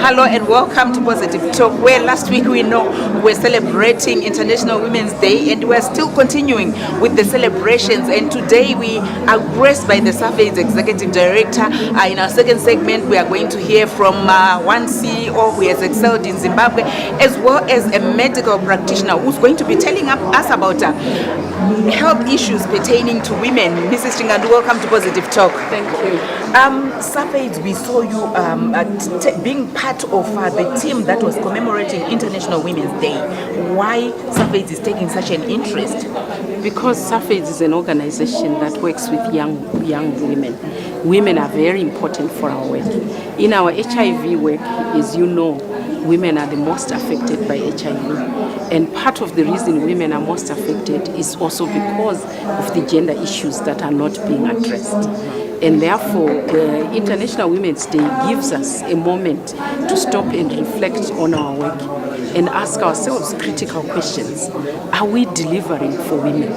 Hello and welcome to Positive Talk, where last week we know we're celebrating International Women's Day and we're still continuing with the celebrations. And today we are graced by the SAFE's Executive Director. In our second segment, we are going to hear from one CEO who has excelled in Zimbabwe, as well as a medical practitioner who's going to be telling us about health issues pertaining to women. Mrs. Chingandu, welcome to Positive Talk. Thank you. SAFED, we saw you being part of the team that was commemorating International Women's Day. Why SAFED is taking such an interest? Because SAFED is an organization that works with young women. Women are very important for our work. In our HIV work, as you know, women are the most affected by HIV. And part of the reason women are most affected is also because of the gender issues that are not being addressed. And therefore, International Women's Day gives us a moment to stop and reflect on our work and ask ourselves critical questions. Are we delivering for women?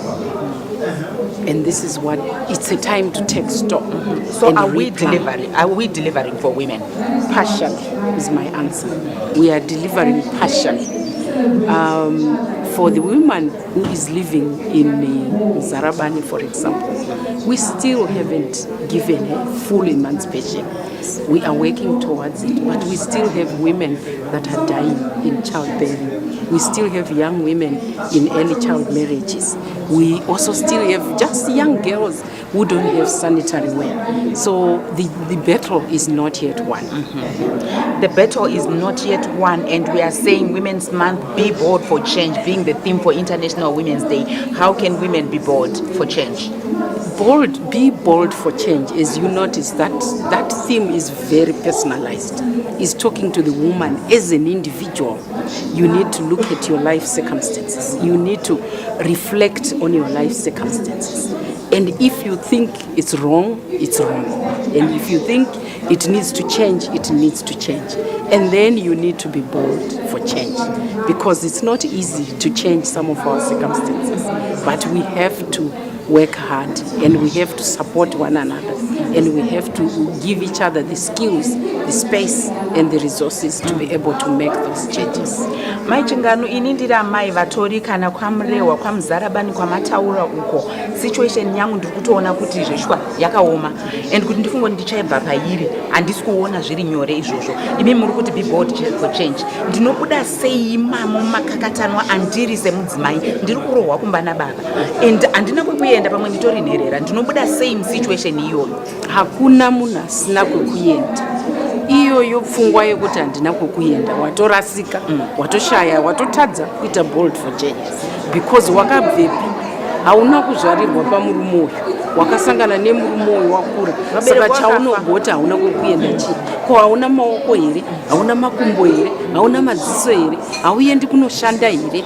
And this is what, it's a time to take stock. So are we delivering for women? Partially is my answer. We are delivering partially. For the woman who is living in Zarabani, for example, we still haven't given her full emancipation. We are working towards it, but we still have women that are dying in childbearing. We still have young women in early child marriages. We also still have just young girls who don't have sanitary wear. So the battle is not yet won. The battle is not yet won, and we are saying Women's Month, Be Bold for Change, being the theme for International Women's Day. How can women be bold for change? Be bold for change. As you notice, that theme is very personalized. It's talking to the woman as an individual. You need to look at your life circumstances. You need to reflect on your life circumstances. And if you think it's wrong, it's wrong. And if you think it needs to change, it needs to change. And then you need to be bold for change, because it's not easy to change some of our circumstances. But we have to work hard, and we have to support one another, and we have to give each other the skills, the space and the resources to be able to make those changes. Mai Chinganu, inindira mai vatori kana kwamrewa kwamzarabani kwamataura uko situation yangu ndiri kutoona kuti zveshwa yakaoma and kuti ndifungo ndichaibva pairi handisi kuona zviri nyore izvozvo. Imi muri kuti be bold for change. Ndinobuda sei imamo makakatanwa andiri semudzimai ndiri kurohwa kumbana baba and handina kwekuenda pamwe nditori nherera. Ndinobuda sei musituation iyoyo? Hakuna munhu asina kwekuenda. Iyoyo pfungwa yekuti handina kwekuenda, watorasika, watoshaya, watotadza kuita bold for change. Because wakabvepi, hauna kuzvarirwa pamurume uyu, wakasangana nemurume uyu wakura, saka chaunogota hauna kwekuenda chii. Ko hauna maoko here, hauna makumbo here, hauna madziso here, hauendi kunoshanda here.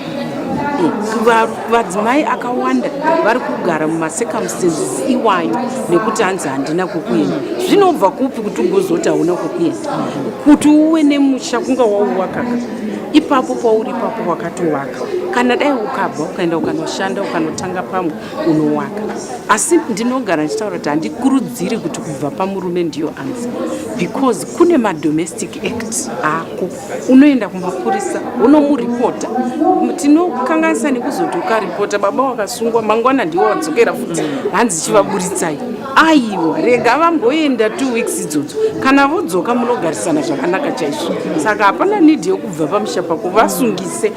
Vadzimai akawanda vari kugara mumacircumstances iwayo nekuti hanzi handina kwekuenda. Zvinobva kupi kuti ugozoti hauna kwekuenda? Kuti uwe nemusha kunga wauwakaka, ipapo pauri ipapo wakatovaka. Kana dai ukabva ukaenda ukanoshanda ukanotanga pamwe unowaka. Asi ndinogara ndichitaura kuti handikurudziri kuti kubva pamurume ndiyo answer, because kune madomestic act ako. Unoenda kumapurisa, unomuripota. Tinokanganisa nekuzoti ukaripota baba wakasungwa mangwana ndiwo wadzokera futi hanzi chivaburitsai. Aiwa, rega vamboenda 2 weeks idzodzo. Kana vodzoka munogarisana zvakanaka chaizvo. Saka hapana need yokubva pamusha pako vasungise.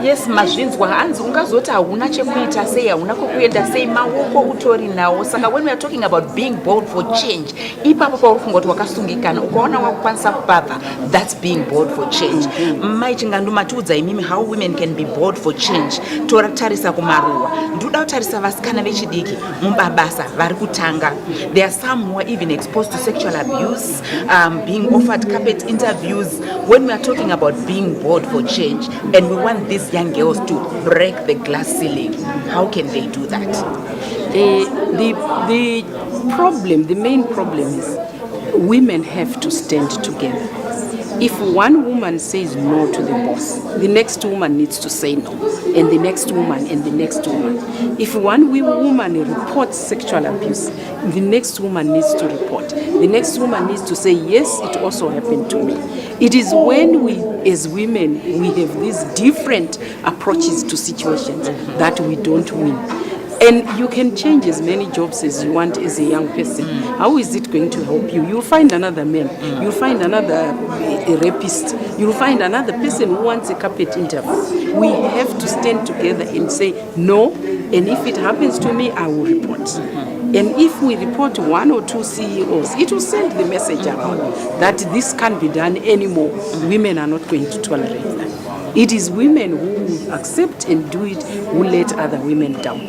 Yes, mazvinzwa hanzi ungazoti hauna chekuita sei, hauna kwekuenda sei, maoko utori nawo. Saka when we are talking about being bold for change, ipapo paufunga kuti wakasungikana ukaona wakukwanisa kubva, that's being bold for change. Mai Chingandu, matiudza imimi how women can be bold for change. Totarisa kumaruwa, ndoda kutarisa vasikana vechidiki mumabasa vari kutanga. There are some who are even exposed to sexual abuse, being offered carpet interviews. When we are talking about being bold for change and we want these young girls to break the glass ceiling, how can they do that? The main problem is women have to stand together. If one woman says no to the boss, the next woman needs to say no, and the next woman, and the next woman. If one woman reports sexual abuse, the next woman needs to report. The next woman needs to say, yes, it also happened to me. It is when we, as women, we have these different approaches to situations that we don't win. And you can change as many jobs as you want as a young person. How is it going to help you? You'll find another man. You'll find another a rapist. You'll find another person who wants a carpet interview. We have to stand together and say no. And if it happens to me, I will report. And if we report one or two CEOs, it will send the message around that this can't be done anymore. Women are not going to tolerate that. It is women who accept and do it who let other women down.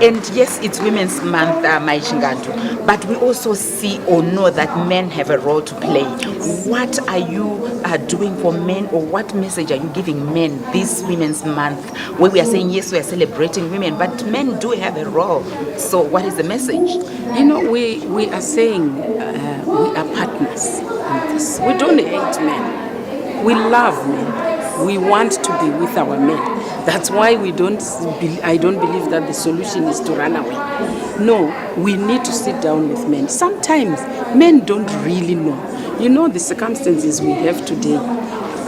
And yes, it's Women's Month, Maishingantu, but we also see or know that men have a role to play. What are you doing for men, or what message are you giving men this Women's Month, where we are saying, yes, we are celebrating women, but men do have a role. So what is the message? You know, we are saying we are partners in this. We don't hate men. We love men. We want to be with our men. That's why I don't believe that the solution is to run away. No, we need to sit down with men. Sometimes men don't really know. You know the circumstances we have today.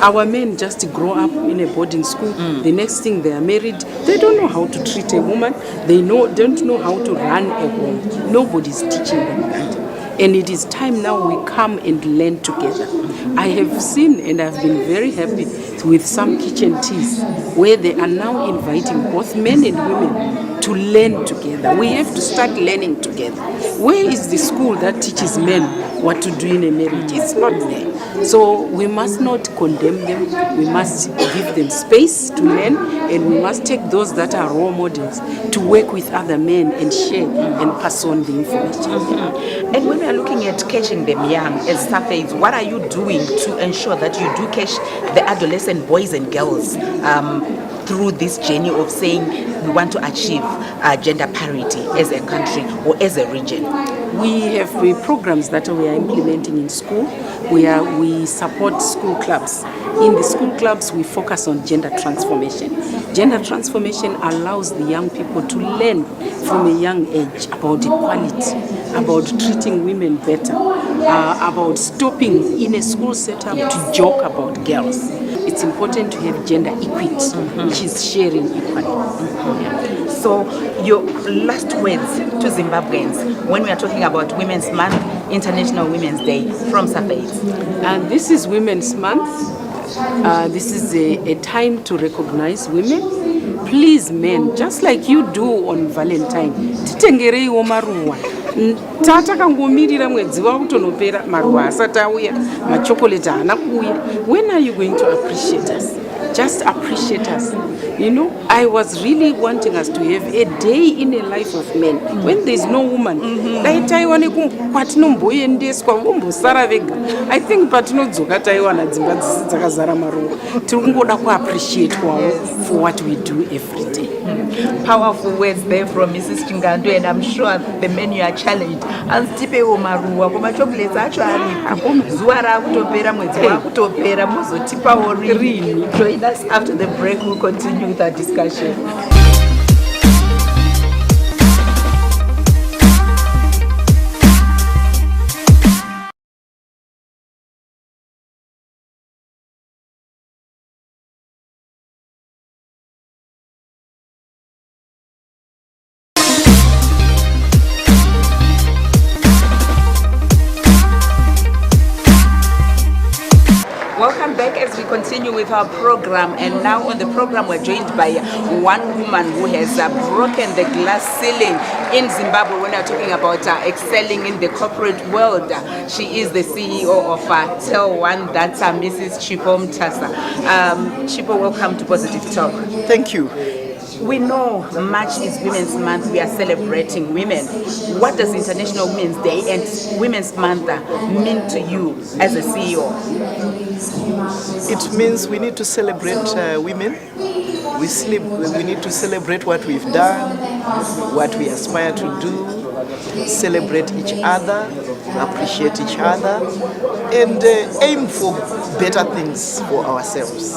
Our men just grow up in a boarding school. The next thing they are married. They don't know how to treat a woman. They don't know how to run a home. Nobody's teaching them that. And it is time now we come and learn together. I have seen and I've been very happy with some kitchen teas where they are now inviting both men and women to learn together. We have to start learning together. Where is the school that teaches men what to do in a marriage? It's not there. So we must not condemn them. We must give them space to learn, and we must take those that are role models to work with other men and share and pass on the information. And when we are looking at catching them young as surveys, what are you doing to ensure that you do catch the adolescent boys and girls through this journey of saying we want to achieve gender parity as a country or as a region? We have programs that we are implementing in school. We support school clubs. In the school clubs, we focus on gender transformation. Gender transformation allows the young people to learn from a young age about equality, about treating women better, about stopping in a school setup to joke about girls. It's important to have gender equity, which is sharing equally. So your last words to Zimbabweans when we are talking about Women's Month, International Women's Day from Safe's? And this is Women's Month. This is a time to recognize women. Please, men, just like you do on Valentine, titengereiwo maruwa. Tatakangomirira mwedzi wakutonopera maruwa asati auya, machocolate haana kuuya. When are you going to appreciate us? Just appreciate us. You know, I was really wanting us to have a day in a life of men when there is no woman. I think patinodzoka taiwana dzimba dzakazara maruwa. Tikungoda kuappreciate for what we do every day. Powerful words there from Mrs. Chingandu, and I'm sure the men you are challenged. Antipewo maruwa kuma chocolates acho aripo. Zuwa rakutopera mwedzi wakutopera muzotipawo rini. Join us after the break. We'll continue with our discussion. Welcome back as we continue with our program, and now on the program we're joined by one woman who has broken the glass ceiling in Zimbabwe when we're talking about excelling in the corporate world. She is the CEO of Tell One, that's Mrs. Chipo Mtasa. Chipo, welcome to Positive Talk. Thank you. We know March is Women's Month. We are celebrating women. What does International Women's Day and Women's Month mean to you as a CEO? It means we need to celebrate women. We need to celebrate what we've done, what we aspire to do, celebrate each other, appreciate each other, and aim for better things for ourselves.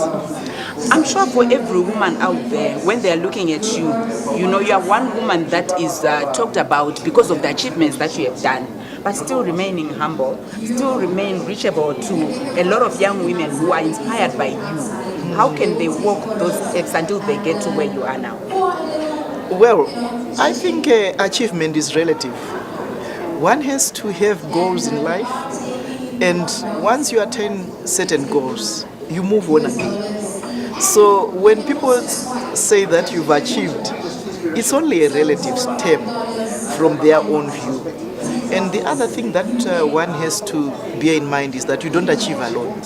I'm sure for every woman out there, when they're looking at you, you are one woman that is talked about because of the achievements that you have done, but still remaining humble, still remain reachable to a lot of young women who are inspired by you. How can they walk those steps until they get to where you are now? Well, I think achievement is relative. One has to have goals in life, and once you attain certain goals, you move on again. So when people say that you've achieved, it's only a relative term from their own view. And the other thing that one has to bear in mind is that you don't achieve alone.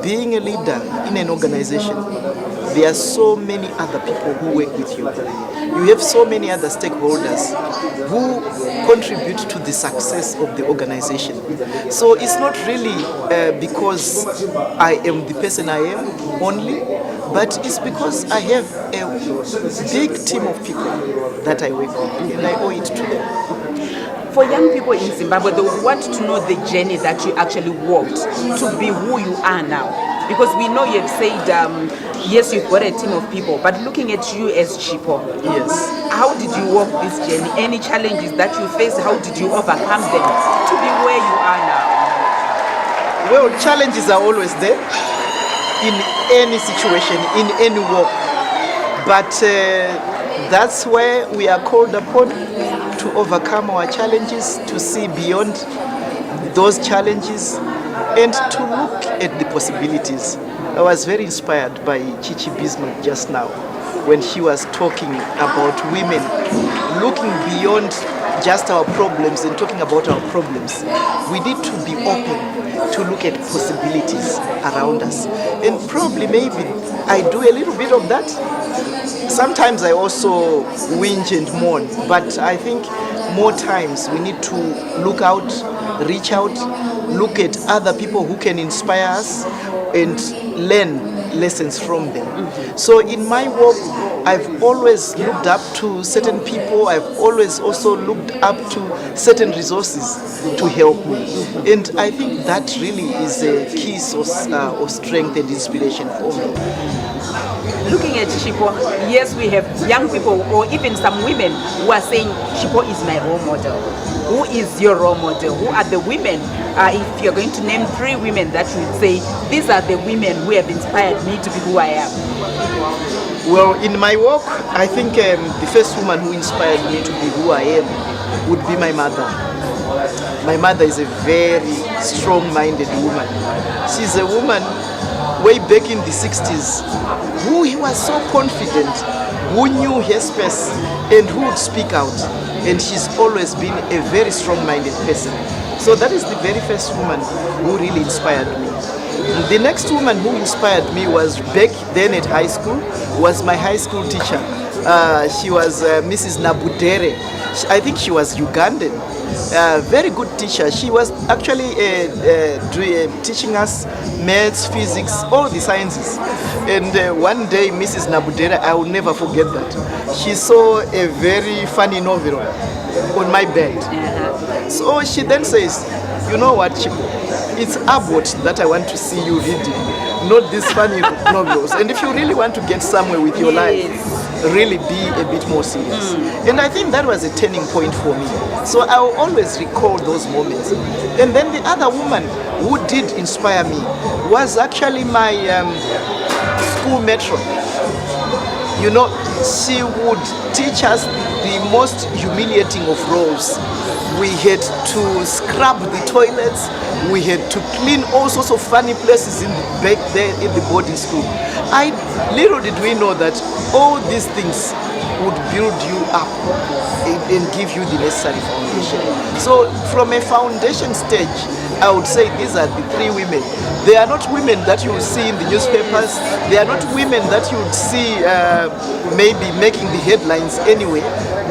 Being a leader in an organization, there are so many other people who work with you. You have so many other stakeholders who contribute to the success of the organization. So it's not really because I am the person I am only, but it's because I have a big team of people that I work with, and I owe it to them. For young people in Zimbabwe, they want to know the journey that you actually walked to be who you are now. Because we know you have said, yes, you've got a team of people, but looking at you as Chipo, Yes. how did you walk this journey? Any challenges that you faced, how did you overcome them to be where you are now? Well, challenges are always there in any situation, in any work. But that's where we are called upon to overcome our challenges, to see beyond those challenges, and to look at the possibilities. I was very inspired by Chichi Bismarck just now when she was talking about women looking beyond just our problems and talking about our problems. We need to be open to look at possibilities around us. And probably maybe I do a little bit of that. Sometimes I also whinge and mourn, but I think more times we need to look out, reach out, look at other people who can inspire us and learn lessons from them. So in my work, I've always looked up to certain people. I've always also looked up to certain resources to help me. And I think that really is a key source of strength and inspiration for me. Looking at Chipo, yes, we have young people or even some women who are saying, Chipo is my role model. Who is your role model? Who are the women? If you're going to name 3 women that you would say, these are the women who have inspired me to be who I am. Well, in my work, I think the first woman who inspired me to be who I am would be my mother. My mother is a very strong-minded woman. She's a woman way back in the 60s who was so confident, who knew her space and who would speak out. And she's always been a very strong-minded person. So that is the very first woman who really inspired me. The next woman who inspired me was back then at high school, was my high school teacher. She was Mrs. Nabudere. I think she was Ugandan. Very good teacher. She was actually teaching us maths, physics, all the sciences. And one day, Mrs. Nabudera, I will never forget that. She saw a very funny novel on my bed. So she then says, you know what, Chipo? It's Abbott that I want to see you reading, not these funny novels. And if you really want to get somewhere with your life, really be a bit more serious. And I think that was a turning point for me. So I will always recall those moments. And then the other woman who did inspire me was actually my school matron. You know, she would teach us the most humiliating of roles. We had to scrub the toilets. We had to clean all sorts of funny places back there in the boarding school. Little did we know that all these things would build you up and give you the necessary foundation. So from a foundation stage, I would say these are the 3 women. They are not women that you will see in the newspapers. They are not women that you would see maybe making the headlines anyway,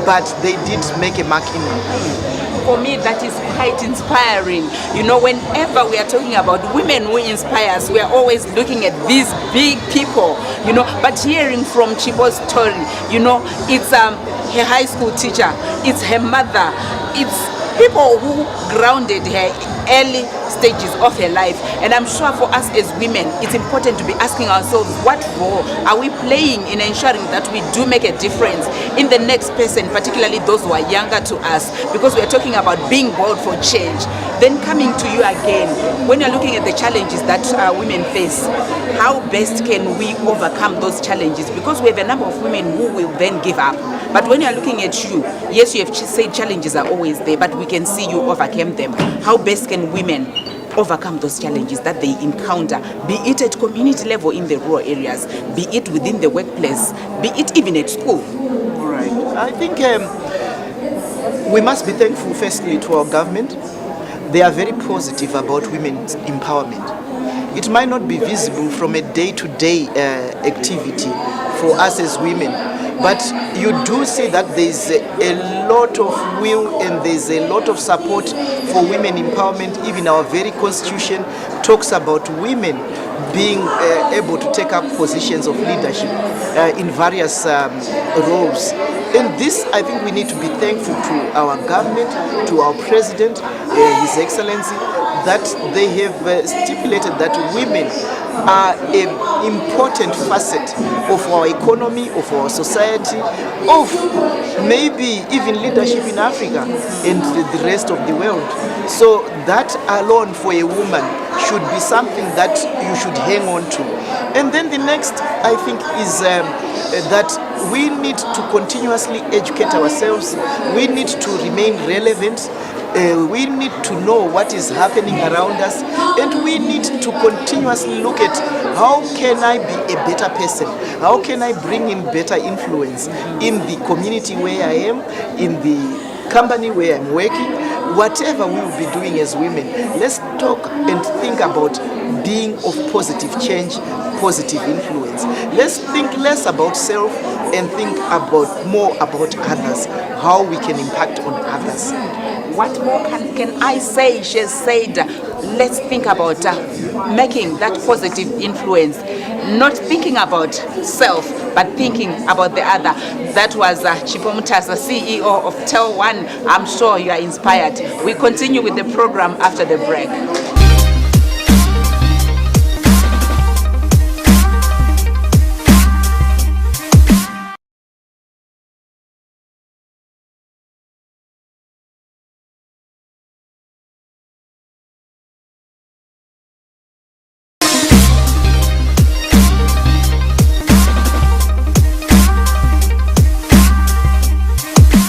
but they did make a mark in me. For me, that is quite inspiring. You know, whenever we are talking about women who inspire us, we are always looking at these big people, you know, but hearing from Chipo's story, you know, it's her high school teacher, it's her mother, it's people who grounded her early stages of her life. And I'm sure for us as women, it's important to be asking ourselves, what role are we playing in ensuring that we do make a difference in the next person, particularly those who are younger to us, because we're talking about being bold for change. Then coming to you again, when you're looking at the challenges that women face, how best can we overcome those challenges? Because we have a number of women who will then give up. But when you're looking at you, yes, you have said challenges are always there, but we can see you overcame them. How best can women overcome those challenges that they encounter, be it at community level in the rural areas, be it within the workplace, be it even at school? All right. I think we must be thankful firstly to our government. They are very positive about women's empowerment. It might not be visible from a day-to-day activity for us as women, but you do see that there's a lot of will and there's a lot of support for women empowerment. Even our very constitution talks about women being able to take up positions of leadership in various roles. And this, I think we need to be thankful to our government, to our president, His Excellency, that they have stipulated that women are an important facet of our economy, of our society, of maybe even leadership in Africa and the rest of the world. So that alone for a woman should be something that you should hang on to. And then the next, I think, is that we need to continuously educate ourselves. We need to remain relevant. We need to know what is happening around us, and we need to continuously look at how can I be a better person, how can I bring in better influence in the community where I am, in the company where I'm working, whatever we will be doing as women. Let's talk and think about being of positive change, positive influence. Let's think less about self and think about more about others, how we can impact on others. What more can I say? She has said, let's think about making that positive influence, not thinking about self, but thinking about the other. That was Chipo Mutasa, CEO of Tel One. I'm sure you are inspired. We continue with the program after the break.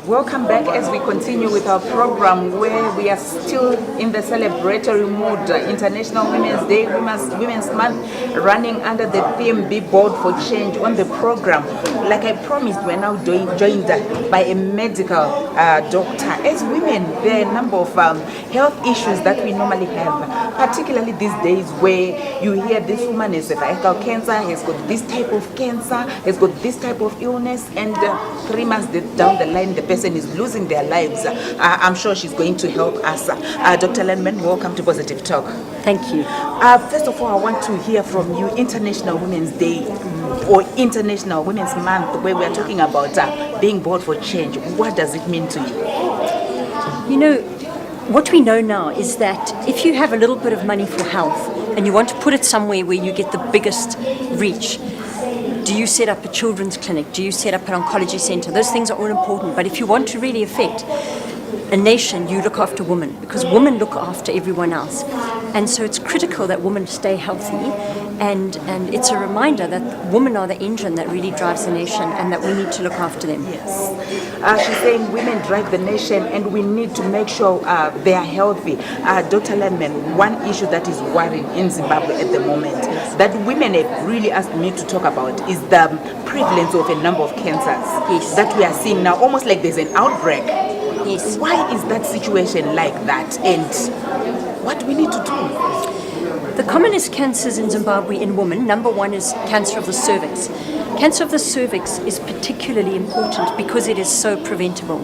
Welcome back as we continue with our program, where we are still in the celebratory mood. International Women's Day, Women's Month, running under the theme Be Bold for Change on the program. Like I promised, we're now joined by a medical doctor. As women, there are a number of health issues that we normally have, particularly these days where you hear this woman has cervical cancer, has got this type of cancer, has got this type of illness, and 3 months down the line, the person is losing their lives. I'm sure she's going to help us. Dr. Landman, welcome to Positive Talk. Thank you. First of all, I want to hear from you. International Women's Day or International Women's Month, where we are talking about being bold for change. What does it mean to you? You know, what we know now is that if you have a little bit of money for health and you want to put it somewhere where you get the biggest reach, do you set up a children's clinic? Do you set up an oncology center? Those things are all important. But if you want to really affect a nation, you look after women, because women look after everyone else. And so it's critical that women stay healthy. And it's a reminder that women are the engine that really drives the nation, and that we need to look after them. Yes. She's saying women drive the nation and we need to make sure they are healthy. Dr. Landman, one issue that is worrying in Zimbabwe at the moment that women have really asked me to talk about is the prevalence of a number of cancers that we are seeing now, almost like there's an outbreak. Yes. Why is that situation like that, and what do we need to do? The commonest cancers in Zimbabwe in women, number one is cancer of the cervix. Cancer of the cervix is particularly important because it is so preventable.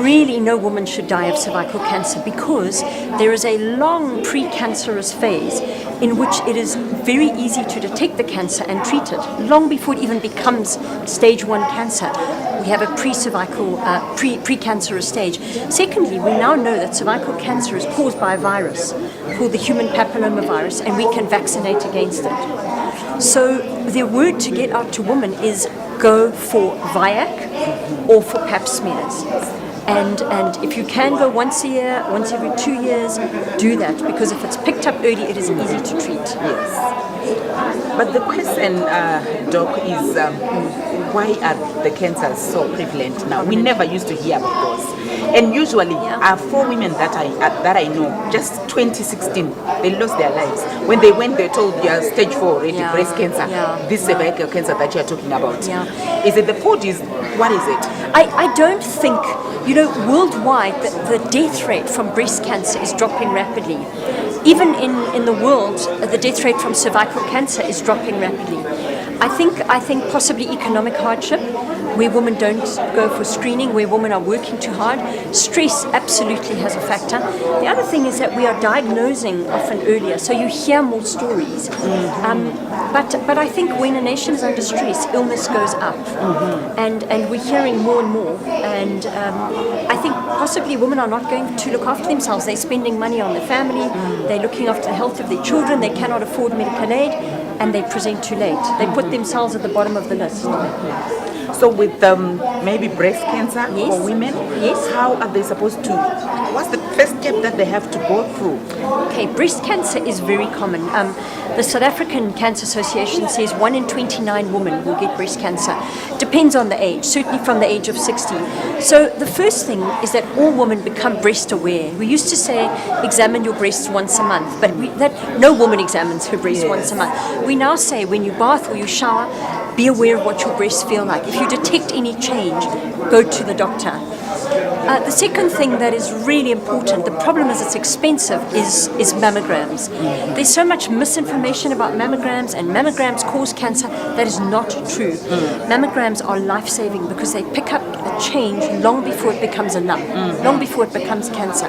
Really, no woman should die of cervical cancer because there is a long precancerous phase in which it is very easy to detect the cancer and treat it, long before it even becomes stage 1 cancer. We have a pre-cervical, precancerous stage. Secondly, we now know that cervical cancer is caused by a virus called the human papillomavirus, and we can vaccinate against it. So the word to get out to women is go for Viac or for pap smears. And if you can go once a year, once every 2 years, do that, because if it's picked up early, it is easy to treat. Yes. But the question, Doc, is why are the cancers so prevalent now? We never used to hear about those. And usually, 4 women that I know, just 2016, they lost their lives. When they went, they told you are stage 4 already, breast cancer. This cervical cancer that you are talking about. Is it the food? What is it? I don't think, worldwide, the death rate from breast cancer is dropping rapidly. Even in the world, the death rate from cervical cancer is dropping rapidly. I think possibly economic hardship, where women don't go for screening, where women are working too hard. Stress absolutely has a factor. The other thing is that we are diagnosing often earlier, so you hear more stories. But I think when a nation is under stress, illness goes up, and we're hearing more and more. And I think possibly women are not going to look after themselves. They're spending money on their family. They're looking after the health of their children. They cannot afford medical aid, and they present too late. They put themselves at the bottom of the list. So with maybe breast cancer for women, how are they supposed to, what's the first step that they have to go through? Okay, breast cancer is very common. The South African Cancer Association says 1 in 29 women will get breast cancer. Depends on the age, certainly from the age of 60. So the first thing is that all women become breast aware. We used to say examine your breasts once a month, but no woman examines her breast once a month. We now say when you bath or you shower, be aware of what your breasts feel like. If you detect any change, go to the doctor. The second thing that is really important, the problem is it's expensive, is mammograms. There's so much misinformation about mammograms, and mammograms cause cancer. That is not true. Mammograms are life-saving because they pick up a change long before it becomes a lump, long before it becomes cancer.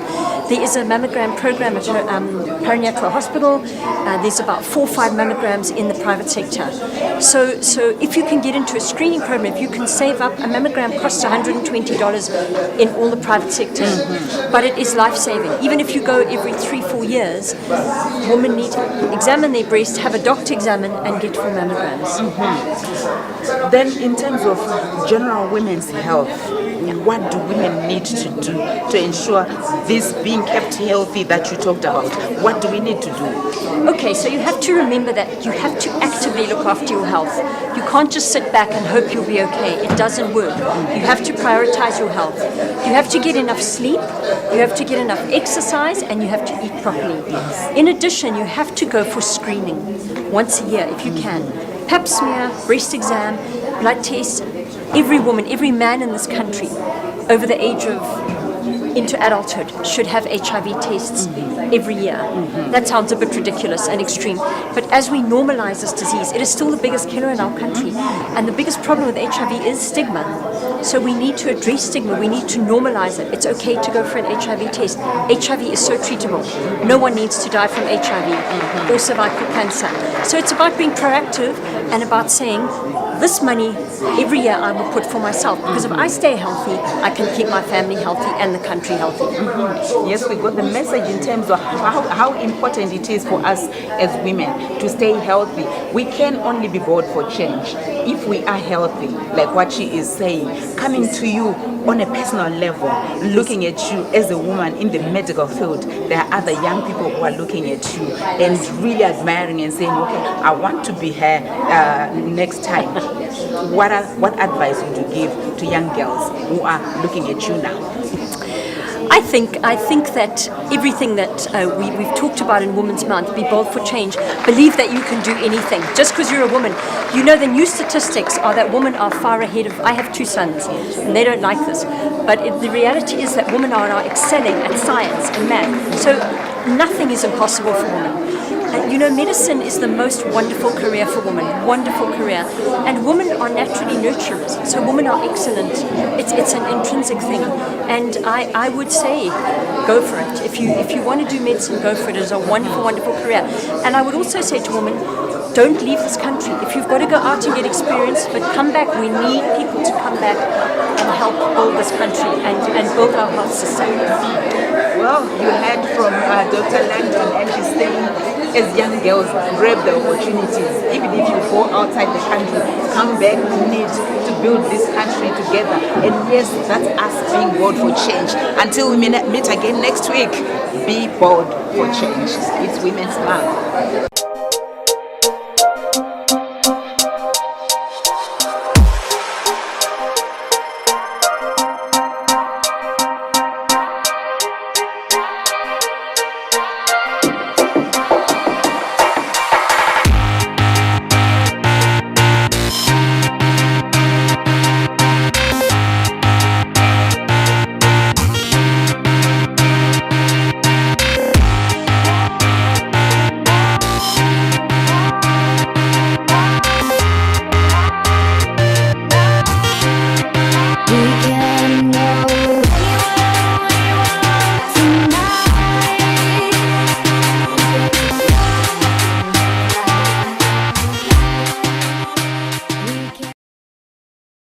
There is a mammogram program at Perinatal Hospital. There's about 4 or 5 mammograms in the private sector. So if you can get into a screening program, if you can save up, a mammogram costs $120 in all the private sectors, but it is life-saving. Even if you go every 3-4 years, women need to examine their breast, have a doctor examine, and get full mammograms. Then in terms of general women's health, what do women need to do to ensure this being kept healthy that you talked about? What do we need to do? Okay, so you have to remember that you have to actively look after your health. You can't just sit back and hope you'll be okay. It doesn't work. You have to prioritize your health. You have to get enough sleep, you have to get enough exercise, and you have to eat properly. In addition, you have to go for screening once a year if you can. Pap smear, breast exam, blood test. Every woman, every man in this country over the age of into adulthood should have HIV tests every year. That sounds a bit ridiculous and extreme, but as we normalize this disease, it is still the biggest killer in our country, and the biggest problem with HIV is stigma. So we need to address stigma, we need to normalize it. It's okay to go for an HIV test. HIV is so treatable. No one needs to die from HIV or cervical cancer. So it's about being proactive and about saying, this money every year I will put for myself, because if I stay healthy, I can keep my family healthy and the country healthy. Yes, we got the message in terms of how important it is for us as women to stay healthy. We can only be bold for change if we are healthy, like what she is saying, coming to you on a personal level, looking at you as a woman in the medical field. There are other young people who are looking at you and really admiring and saying, okay, I want to be her next time. What advice would you give to young girls who are looking at you now? I think that everything that we've talked about in Women's Month, be bold for change, believe that you can do anything. Just because you're a woman, you know the new statistics are that women are far ahead of, I have 2 sons, and they don't like this, but the reality is that women are now excelling at science and math, so nothing is impossible for women. You know, medicine is the most wonderful career for women, wonderful career. And women are naturally nurturers, so women are excellent. It's an intrinsic thing. And I would say, go for it. If you want to do medicine, go for it. It's a wonderful, wonderful career. And I would also say to women, don't leave this country. If you've got to go out and get experience, but come back. We need people to come back and help build this country and build our health system. Well, you heard from Dr. Langton, and she's saying, as young girls, grab the opportunities. Even if you go outside the country, come back. We need to build this country together. And yes, that's us being bold for change. Until we meet again next week, be bold for change. It's Women's Month.